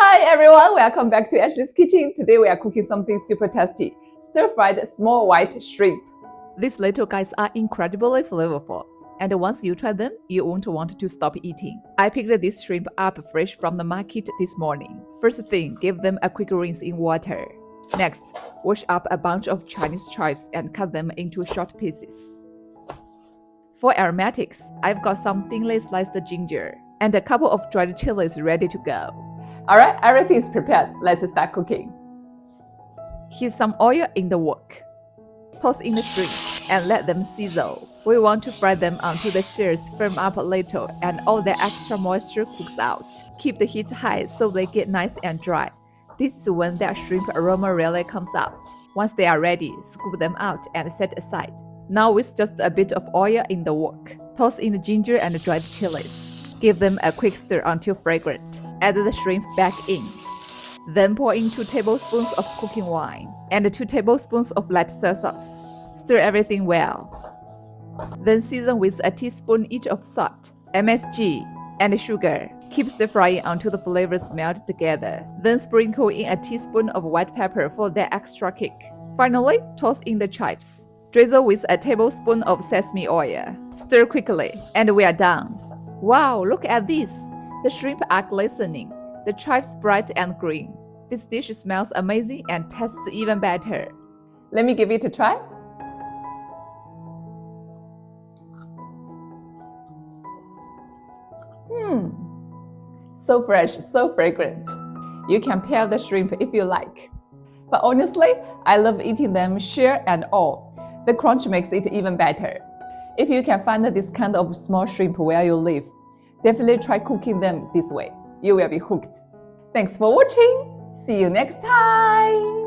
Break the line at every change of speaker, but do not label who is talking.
Hi everyone, welcome back to Ashley's Kitchen. Today we are cooking something super tasty, stir-fried small white shrimp. These little guys are incredibly flavorful, and once you try them, you won't want to stop eating. I picked this shrimp up fresh from the market this morning. First thing, give them a quick rinse in water. Next, wash up a bunch of Chinese chives and cut them into short pieces. For aromatics, I've got some thinly sliced ginger and a couple of dried chilies ready to go. Alright, everything is prepared. Let's start cooking. Heat some oil in the wok. Toss in the shrimp and let them sizzle. We want to fry them until the shells firm up a little and all the extra moisture cooks out. Keep the heat high so they get nice and dry. This is when their shrimp aroma really comes out. Once they are ready, scoop them out and set aside. Now with just a bit of oil in the wok, toss in the ginger and dried chilies. Give them a quick stir until fragrant. Add the shrimp back in. Then pour in 2 tablespoons of cooking wine and 2 tablespoons of light soy sauce. Stir everything well. Then season with a teaspoon each of salt, MSG, and sugar. Keep stir frying until the flavors melt together. Then sprinkle in a teaspoon of white pepper for that extra kick. Finally, toss in the chives. Drizzle with a tablespoon of sesame oil. Stir quickly, and we are done. Wow, look at this! The shrimp are glistening, the chives bright and green. This dish smells amazing and tastes even better. Let me give it a try. So fresh, so fragrant. You can pair the shrimp if you like. But honestly, I love eating them shell and all. The crunch makes it even better. If you can find this kind of small shrimp where you live, definitely try cooking them this way. You will be hooked. Thanks for watching. See you next time.